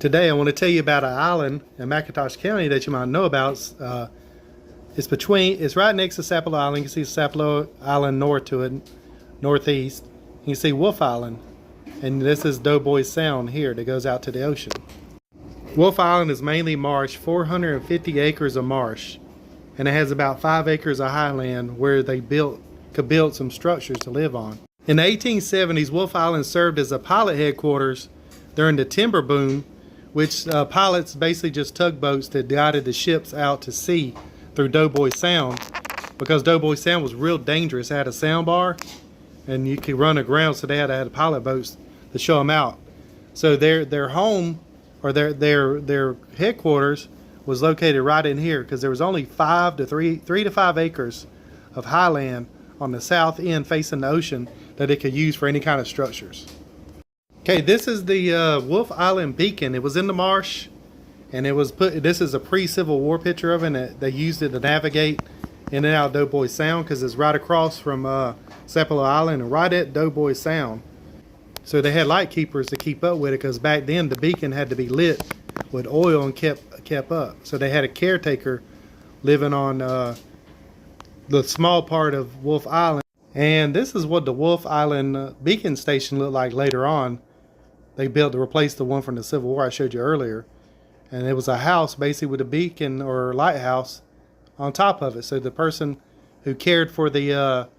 Today I want to tell you about an island in McIntosh County that you might know about. It's right next to Sapelo Island. You can see Sapelo Island north to it, northeast. You can see Wolf Island, and this is Doughboy Sound here that goes out to the ocean. Wolf Island is mainly marsh, 450 acres of marsh, and it has about 5 acres of highland where they could build some structures to live on. In the 1870s, Wolf Island served as a pilot headquarters during the timber boom, which pilots basically just tugboats that guided the ships out to sea through Doughboy Sound, because Doughboy Sound was real dangerous. It had a sandbar and you could run aground, so they had to have pilot boats to show them out. So their home, or their headquarters, was located right in here, because there was only 3 to 5 acres of highland on the south end facing the ocean that it could use for any kind of structures. Okay, this is the Wolf Island Beacon. It was in the marsh, and it was this is a pre-Civil War picture of it, and they used it to navigate in and out of Doughboy Sound, because it's right across from Sapelo Island and right at Doughboy Sound. So they had light keepers to keep up with it, because back then the beacon had to be lit with oil and kept up. So they had a caretaker living on the small part of Wolf Island. And this is what the Wolf Island beacon station looked like later on. They built to replace the one from the Civil War I showed you earlier. And it was a house basically with a beacon or lighthouse on top of it. So the person who cared for the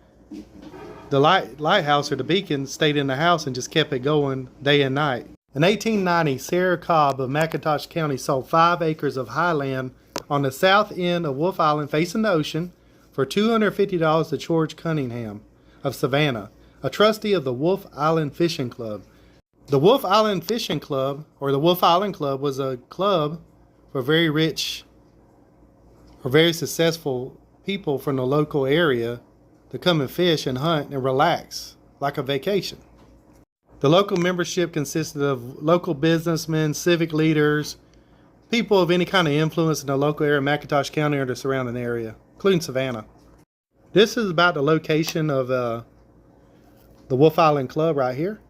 lighthouse or the beacon stayed in the house and just kept it going day and night. In 1890, Sarah Cobb of McIntosh County sold 5 acres of highland on the south end of Wolf Island facing the ocean for $250 to George Cunningham of Savannah, a trustee of the Wolf Island Fishing Club. The Wolf Island Fishing Club, or the Wolf Island Club, was a club for very rich or very successful people from the local area to come and fish and hunt and relax like a vacation. The local membership consisted of local businessmen, civic leaders, people of any kind of influence in the local area, McIntosh County or the surrounding area, including Savannah. This is about the location of the Wolf Island Club right here.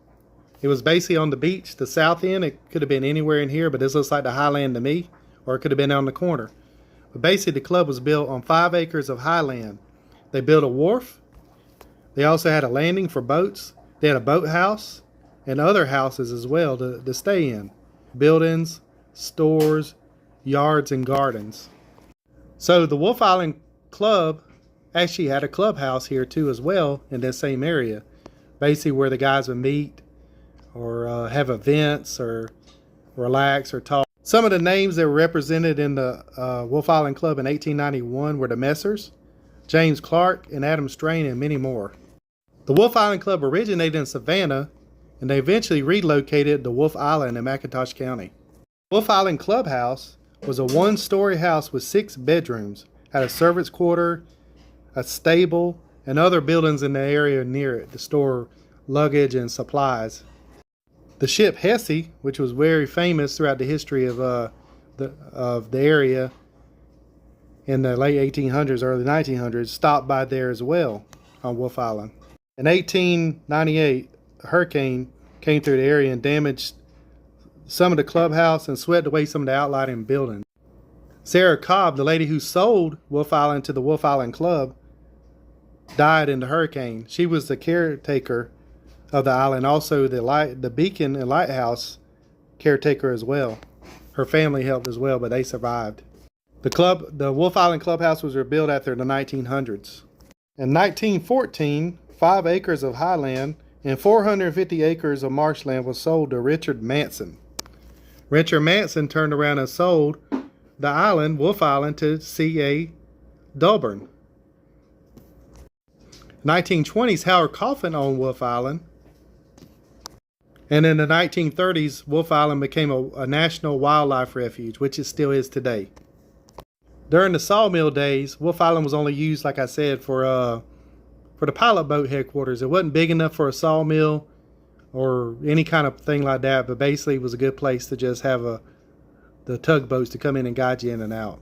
It was basically on the beach, the south end. It could have been anywhere in here, but this looks like the highland to me, or it could have been on the corner. But basically the club was built on 5 acres of highland. They built a wharf. They also had a landing for boats. They had a boathouse and other houses as well to stay in. Buildings, stores, yards, and gardens. So the Wolf Island Club actually had a clubhouse here too as well in that same area. Basically where the guys would meet or have events or relax or talk. Some of the names that were represented in the Wolf Island Club in 1891 were the Messrs, James Clark and Adam Strain, and many more. The Wolf Island Club originated in Savannah, and they eventually relocated to Wolf Island in McIntosh County. Wolf Island Clubhouse was a 1-story house with 6 bedrooms, had a servants' quarter, a stable, and other buildings in the area near it to store luggage and supplies. The ship Hesse, which was very famous throughout the history of the area in the late 1800s, early 1900s, stopped by there as well on Wolf Island. In 1898, a hurricane came through the area and damaged some of the clubhouse and swept away some of the outlying buildings. Sarah Cobb, the lady who sold Wolf Island to the Wolf Island Club, died in the hurricane. She was the caretaker of the island, also the beacon and lighthouse caretaker as well. Her family helped as well, but they survived. The Wolf Island Clubhouse was rebuilt after the 1900s. In 1914, 5 acres of highland and 450 acres of marshland was sold to Richard Manson. Richard Manson turned around and sold the island, Wolf Island, to C.A. Dulburn. In the 1920s, Howard Coffin owned Wolf Island. And in the 1930s, Wolf Island became a national wildlife refuge, which it still is today. During the sawmill days, Wolf Island was only used, like I said, for the pilot boat headquarters. It wasn't big enough for a sawmill or any kind of thing like that, but basically it was a good place to just have the tugboats to come in and guide you in and out.